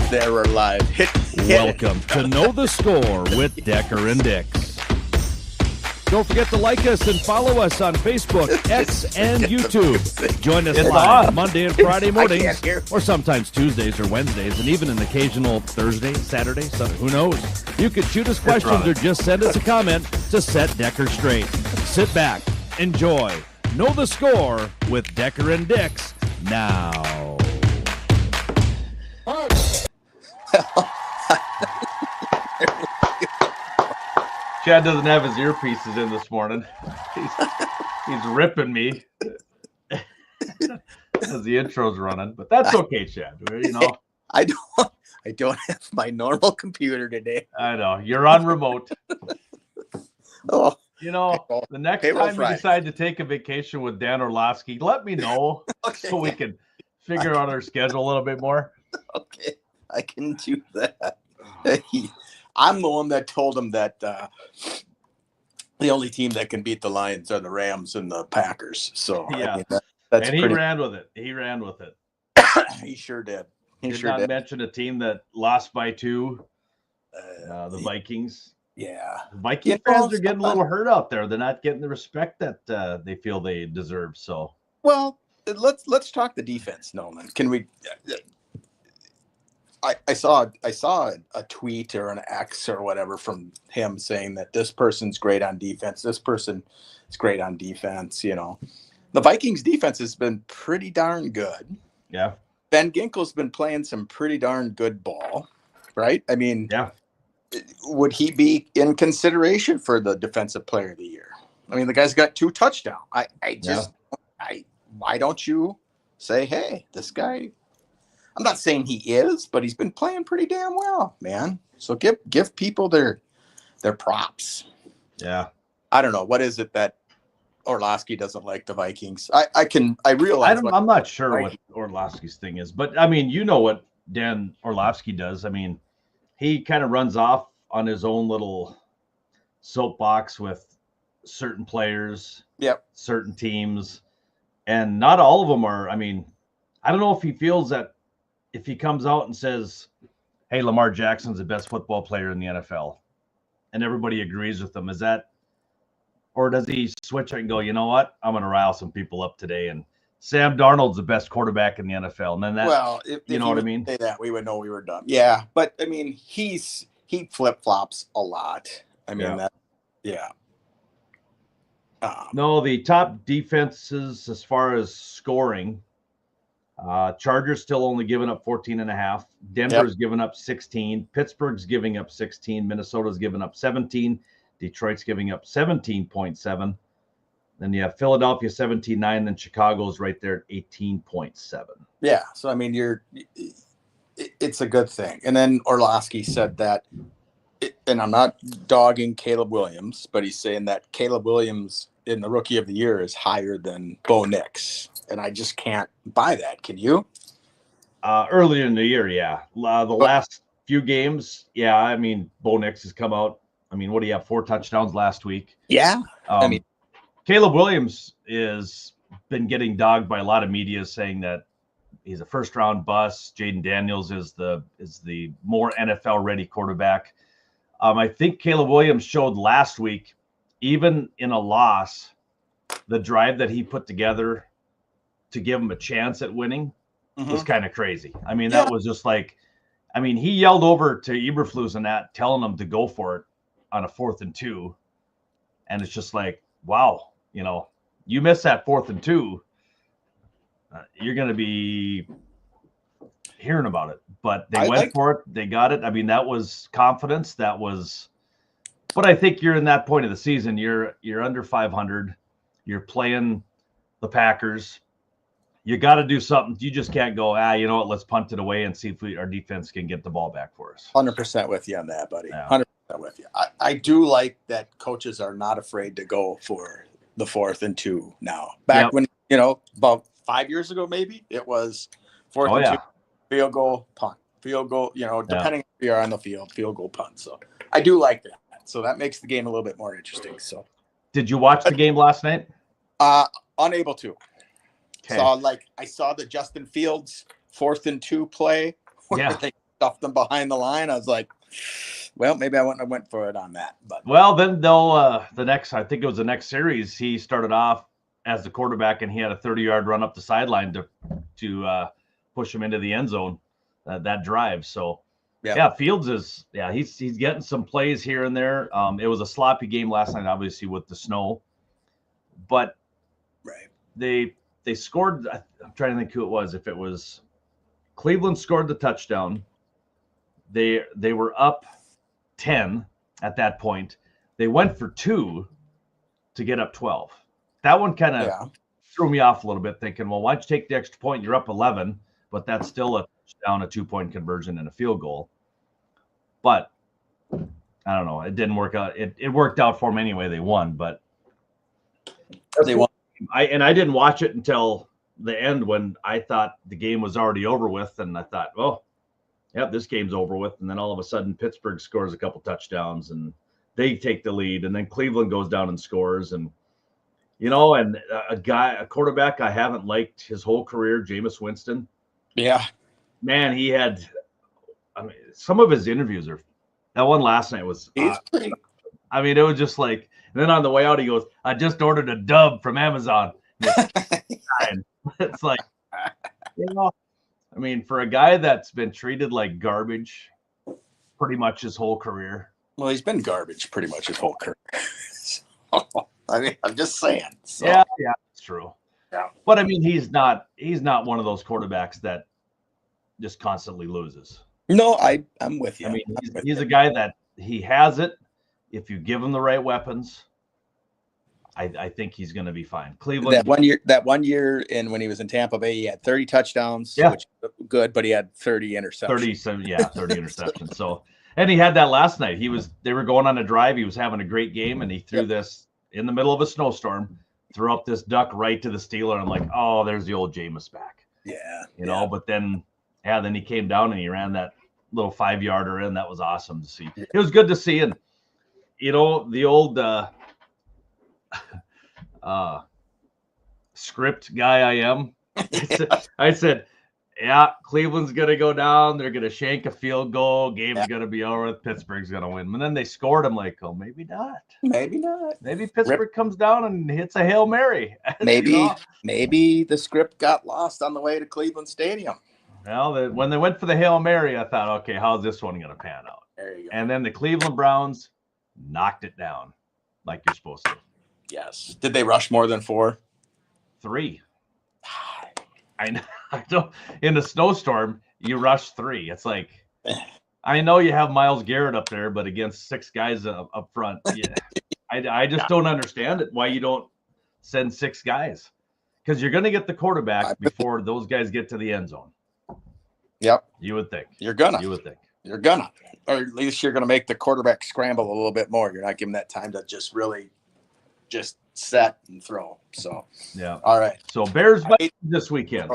There we're live. Welcome to Know the Score with Decker and Dix. Don't forget to like us and follow us on Facebook, X, and YouTube. Join us live Monday and Friday mornings, or sometimes Tuesdays or Wednesdays, and even an occasional Thursday, Saturday, Sunday, who knows? You can shoot us questions or just send us a comment to set Decker straight. Sit back, enjoy, Know the Score with Decker and Dix now. Chad doesn't have his earpieces in this morning. He's ripping me as the intro's running, but that's okay, Chad. You know, I don't have my normal computer today. I know you're on remote. Oh, you know, the next time you decide to take a vacation with Dan Orlovsky, let me know so we can figure out our schedule a little bit more. Okay, I can do that. I'm the one that told him that the only team that can beat the Lions are the Rams and the Packers. So yeah, I mean, that's and he pretty... ran with it. He ran with it. He sure did. He did sure not did. mention a team that lost by 2. The Vikings. Yeah, the Viking fans are getting a little hurt out there. They're not getting the respect that they feel they deserve. So, well, let's talk the defense, Nolan. Can we? I saw a tweet or an X or whatever from him saying that this person's great on defense. This person is great on defense. You know, the Vikings defense has been pretty darn good. Yeah. Ben Ginkel's been playing some pretty darn good ball, right? I mean, yeah. Would he be in consideration for the defensive player of the year? I mean, the guy's got 2 touchdowns. Why don't you say, hey, this guy, I'm not saying he is, but he's been playing pretty damn well, man. So give people their props. Yeah. I don't know. What is it that Orlovsky doesn't like the Vikings? I realize. I'm not sure what Orlovsky's thing is, but I mean, you know what Dan Orlovsky does. I mean, he kind of runs off on his own little soapbox with certain players, certain teams, and not all of them are. I mean, I don't know if he feels that if he comes out and says, hey, Lamar Jackson's the best football player in the NFL, and everybody agrees with him, is that, or does he switch it and go, you know what, I'm going to rile some people up today, and Sam Darnold's the best quarterback in the NFL, and then that, well, if you know what I mean? Say that, we would know we were done. Yeah, but I mean, he flip flops a lot. I mean, no, the top defenses as far as scoring, Chargers still only giving up 14.5. Denver's giving up 16. Pittsburgh's giving up 16. Minnesota's giving up 17. Detroit's giving up 17.7. Then you have Philadelphia 17.9. Then Chicago's right there at 18.7. Yeah, so I mean, it's a good thing. And then Orlovsky said that, and I'm not dogging Caleb Williams, but he's saying that Caleb Williams in the Rookie of the Year is higher than Bo Nix, and I just can't buy that. Can you? Earlier in the year, yeah. The last few games, yeah. I mean, Bo Nix has come out. I mean, what do you have? 4 touchdowns last week. Yeah. I mean, Caleb Williams is been getting dogged by a lot of media saying that he's a first-round bust. Jaden Daniels is the more NFL-ready quarterback. I think Caleb Williams showed last week, even in a loss, the drive that he put together to give him a chance at winning was kind of crazy. I mean, that was just like, I mean, he yelled over to Eberflus and that, telling him to go for it on a 4th and 2. And it's just like, wow, you know, you miss that 4th and 2, you're going to be hearing about it. But they went for it. They got it. I mean, that was confidence. That was, but I think you're in that point of the season. You're under 500. You're playing the Packers. You got to do something. You just can't go, you know what, let's punt it away and see if our defense can get the ball back for us. 100% with you on that, buddy. Yeah. 100% with you. I do like that coaches are not afraid to go for the 4th and 2 now. Back when, you know, about 5 years ago, maybe it was 4th and 2, field goal, punt, field goal, you know, depending if you're on the field, field goal, punt. So I do like that. So that makes the game a little bit more interesting. So did you watch the game last night? Unable to. Okay. I saw the Justin Fields 4th and 2 play where they stuffed them behind the line. I was like, well, maybe I wouldn't have went for it on that. But well, then they'll I think it was the next series. He started off as the quarterback, and he had a 30-yard run up the sideline to push him into the end zone that drive. So yeah, Fields is he's getting some plays here and there. It was a sloppy game last night, obviously with the snow, but they scored. I'm trying to think who it was. If it was Cleveland scored the touchdown, they were up 10 at that point. They went for 2 to get up 12. That one kind of threw me off a little bit, thinking, well, why'd you take the extra point? You're up 11, but that's still a touchdown, a 2-point conversion, and a field goal. But I don't know. It didn't work out. It worked out for them anyway. They won, but they won. I didn't watch it until the end when I thought the game was already over with, and I thought, oh, yeah, this game's over with. And then all of a sudden, Pittsburgh scores a couple touchdowns, and they take the lead. And then Cleveland goes down and scores. And, and a quarterback I haven't liked his whole career, Jameis Winston. Yeah. Man, he had some of his interviews that one last night was pretty. It was just like, and then on the way out, he goes, I just ordered a dub from Amazon. It's like, for a guy that's been treated like garbage pretty much his whole career. Well, he's been garbage pretty much his whole career. I'm just saying. So. Yeah, it's true. Yeah. But he's not one of those quarterbacks that just constantly loses. No, I'm with you. He's a guy that he has it. If you give him the right weapons, I think he's going to be fine. Cleveland. That one year when he was in Tampa Bay, he had 30 touchdowns, which was good, but he had 30 interceptions. 30 interceptions. So, and he had that last night. They were going on a drive. He was having a great game, and he threw this in the middle of a snowstorm, threw up this duck right to the Steeler. I'm like, oh, there's the old Jameis back. Yeah. But then he came down and he ran that little 5-yarder in. That was awesome to see. It was good to see. And, the old script guy I am. I said, yeah, Cleveland's going to go down. They're going to shank a field goal. Game's going to be over. Pittsburgh's going to win. And then they scored. I'm like, oh, maybe not. Maybe not. Maybe Pittsburgh comes down and hits a Hail Mary. Maybe the script got lost on the way to Cleveland Stadium. Well, when they went for the Hail Mary, I thought, okay, how's this one going to pan out? There you go. And then the Cleveland Browns knocked it down like you're supposed to. Yes. Did they rush more than 4? 3. I know. In a snowstorm, you rush 3. It's like, I know you have Myles Garrett up there, but against 6 guys up front, I just don't understand it. Why you don't send 6 guys? Because you're going to get the quarterback before those guys get to the end zone. Yep. You would think. You're gonna. You would think. You're gonna. Or at least you're gonna make the quarterback scramble a little bit more. You're not giving that time to just really set and throw. So yeah. All right. So Bears Vikings this weekend.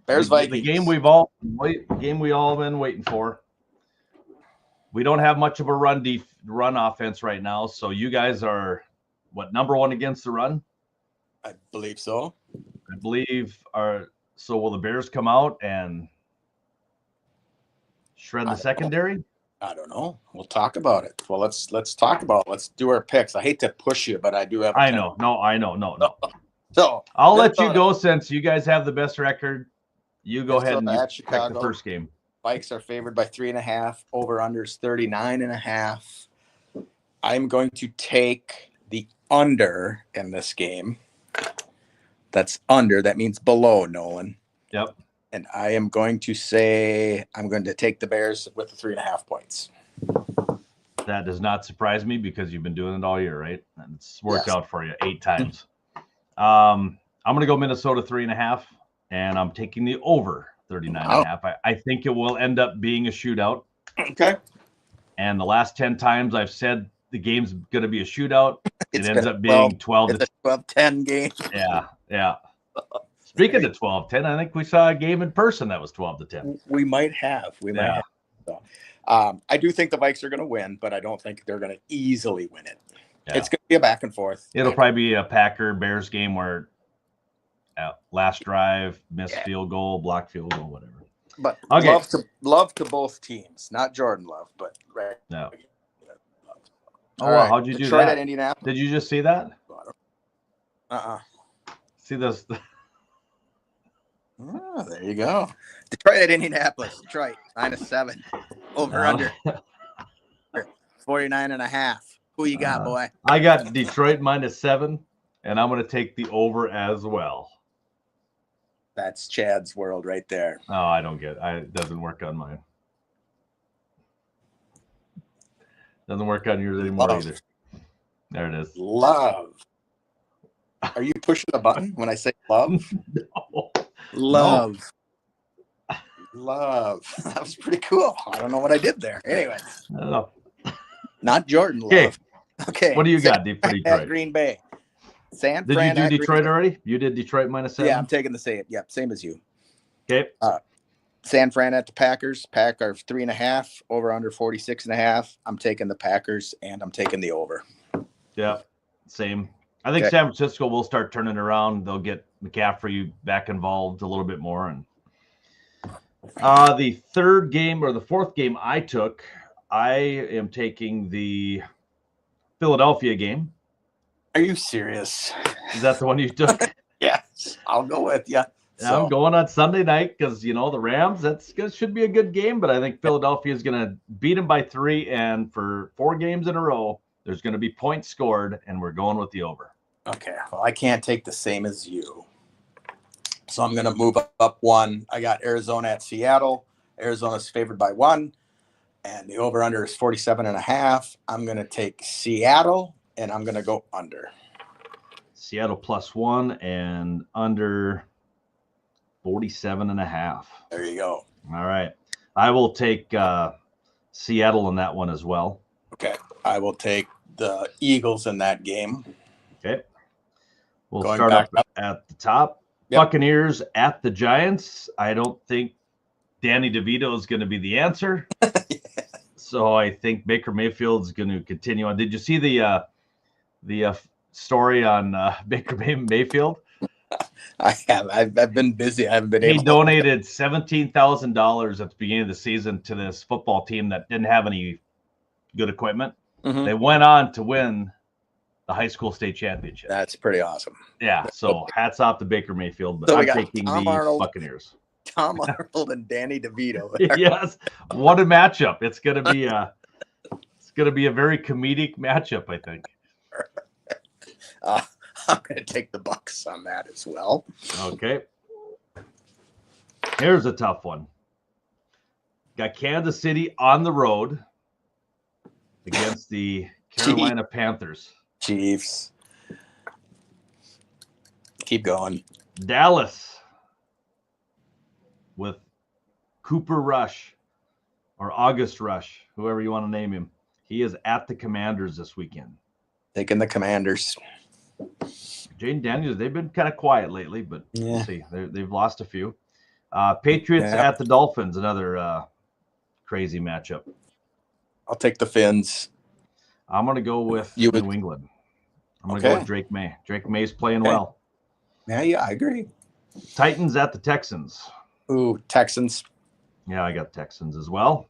Bears Vikings. The game we all been waiting for. We don't have much of a run offense right now. So you guys are number 1 against the run? I believe so. So will the Bears come out and shred the secondary? I don't know. We'll talk about it. Well, let's talk about it. Let's do our picks. I hate to push you, but I do have. I know. No. So I'll let you go since you guys have the best record. You go ahead and pick the first game. Vikes are favored by 3.5. Over unders 39.5. I'm going to take the under in this game. That's under. That means below, Nolan. Yep. And I am going to say I'm going to take the Bears with the 3.5 points. That does not surprise me because you've been doing it all year, right? And it's worked out for you 8 times. I'm going to go Minnesota 3.5, and I'm taking the over 39.5. I think it will end up being a shootout. Okay. And the last 10 times I've said the game's going to be a shootout, it ends up being 12-10 game. Yeah. Speaking of 12-10, I think we saw a game in person that was 12-10. We might have. So, I do think the Vikes are going to win, but I don't think they're going to easily win it. Yeah. It's going to be a back and forth. It'll probably be a Packer-Bears game where last drive, missed field goal, blocked field goal, whatever. But Okay. love to both teams, not Jordan Love, but right. No. All Oh, right. how'd you do Detroit that? at Indianapolis. Did you just see that? See this? Oh, there you go. Detroit at Indianapolis. Detroit -7. Over under 49.5. Who you got, boy? I got Detroit -7, and I'm going to take the over as well. That's Chad's world right there. Oh, I don't get it. It doesn't work on mine. Doesn't work on yours anymore either. There it is. Love. Are you pushing a button when I say love? No. Love. No. Love. That was pretty cool. I don't know what I did there. Anyway. I don't know. Not Jordan Love. Okay. What do you got for Detroit? At Green Bay. San Fran. Did you do Detroit already? You did Detroit -7? Yeah, I'm taking the same. Yep, same as you. Okay. San Fran at the Packers. Packers 3.5. Over under 46.5. I'm taking the Packers and I'm taking the over. Yeah, same. I think San Francisco will start turning around. They'll get McCaffrey back involved a little bit more. And the fourth game I took, I am taking the Philadelphia game. Are you serious? Is that the one you took? Yes, I'll go with you. I'm going on Sunday night because, the Rams, should be a good game, but I think Philadelphia is going to beat them by 3. And for 4 games in a row, there's going to be points scored, and we're going with the over. Okay. Well, I can't take the same as you. So I'm going to move up 1. I got Arizona at Seattle. Arizona's favored by 1, and the over-under is 47.5. I'm going to take Seattle, and I'm going to go under. Seattle +1 and under 47.5. There you go. All right. I will take Seattle in that one as well. Okay. I will take the Eagles in that game. Okay. We'll Going start back up at the top. Yep. Buccaneers at the Giants. I don't think Danny DeVito is going to be the answer. So I think Baker Mayfield is going to continue on. Did you see the story on Baker Mayfield? I have. I've been busy. I haven't been able. He donated $17,000 at the beginning of the season to this football team that didn't have any good equipment. Mm-hmm. They went on to win the high school state championship. That's pretty awesome. Yeah. So hats off to Baker Mayfield, but I'm taking the Buccaneers. Tom Arnold and Danny DeVito. Yes. What a matchup. It's going to be a very comedic matchup, I think. I'm going to take the Bucs on that as well. Okay. Here's a tough one. Got Kansas City on the road against the Carolina Panthers. Chiefs. Keep going. Dallas with Cooper Rush or August Rush, whoever you want to name him. He is at the Commanders this weekend. Taking the Commanders. Jaden Daniels, they've been kind of quiet lately, but we'll see. They've lost a few. Patriots at the Dolphins, another crazy matchup. I'll take the Fins. I'm going to go with New England. I'm going to go with Drake May. Drake May's playing well. Yeah, I agree. Titans at the Texans. Ooh, Texans. Yeah, I got Texans as well.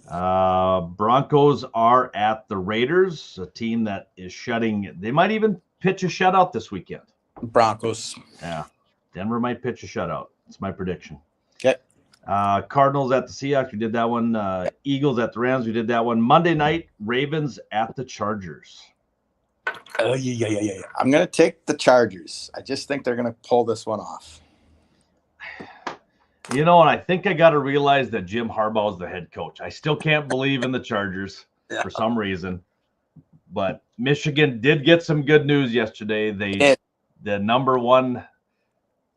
Broncos are at the Raiders, a team that is shutting. They might even pitch a shutout this weekend. Broncos. Yeah. Denver might pitch a shutout. It's my prediction. Okay. Cardinals at the Seahawks. We did that one. Eagles at the Rams. We did that one. Monday night, Ravens at the Chargers. Oh, yeah. I'm going to take the Chargers. I just think they're going to pull this one off. And I think I got to realize that Jim Harbaugh is the head coach. I still can't believe in the Chargers for some reason. But Michigan did get some good news yesterday. The number 1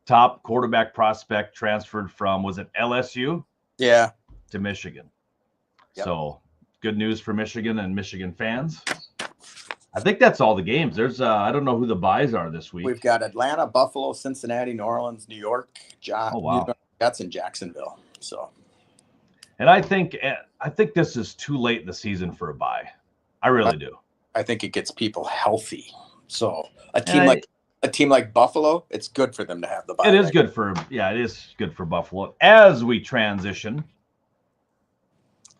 top quarterback prospect transferred from, was it LSU? Yeah. To Michigan. Yep. So good news for Michigan and Michigan fans. I think that's all the games. There's I don't know who the buys are this week. We've got Atlanta, Buffalo, Cincinnati, New Orleans, New York, that's in Jacksonville. So, and I think this is too late in the season for a bye. I really do. I think it gets people healthy. So a team like a team like Buffalo, it's good for them to have the bye. It is good for Buffalo as we transition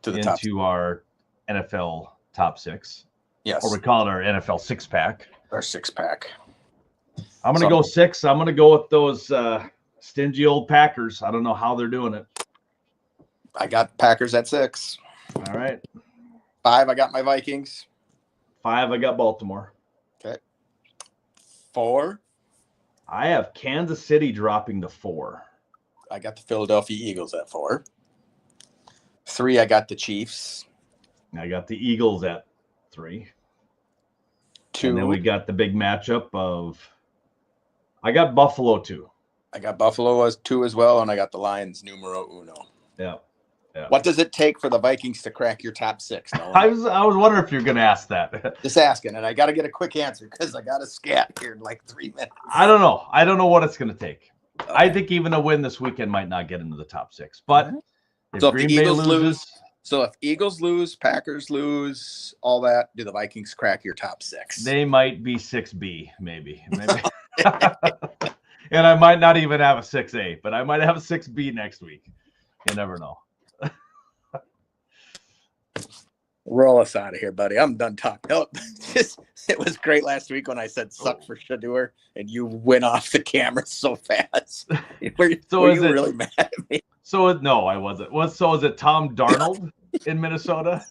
to the into our NFL top 6. Yes. Or we call it our NFL 6-pack. Our 6-pack. I'm going to go 6. I'm going to go with those stingy old Packers. I don't know how they're doing it. I got Packers at 6. All right. 5, I got my Vikings. 5, I got Baltimore. Okay. 4, I have Kansas City dropping to 4. I got the Philadelphia Eagles at 4. 3, I got the Chiefs. I got the Eagles at 3. 2, and then we got the big matchup of I got Buffalo 2. I got Buffalo as 2 as well, and I got the Lions numero uno. Yeah. What does it take for the Vikings to crack your top 6? No? I was wondering if you're going to ask that. Just asking, and I got to get a quick answer because I got a scat here in like 3 minutes. I don't know. I don't know what it's going to take. Okay. I think even a win this weekend might not get into the top 6. But if So if Green the Bay Eagles loses, So if Eagles lose, Packers lose, all that, do the Vikings crack your top 6? they might be 6B, maybe. And I might not even have a 6A, but I might have a 6B next week. You never know. Roll us out of here, buddy. I'm done talking. No, it was great last week when I said suck for Shador, and you went off the camera so fast. Were you really mad at me? No, I wasn't. So is it Tom Darnold in Minnesota?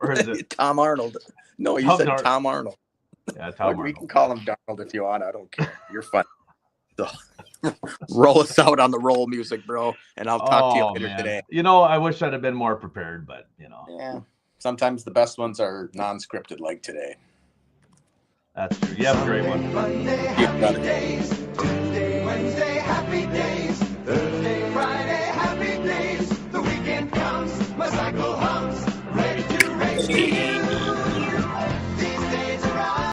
Or is it Tom Arnold? No, you said Tom Arnold. Yeah, Tom Arnold. We can call him Darnold if you want. I don't care. You're fun. So, roll us out on the roll music, bro, and I'll talk to you later today. You know, I wish I'd have been more prepared, but Yeah. Sometimes the best ones are non-scripted, like today. That's true. You have a great one. Monday, happy days. Tuesday, Wednesday, happy days. Thursday, Friday, happy days. The weekend comes, my cycle hums, ready to race.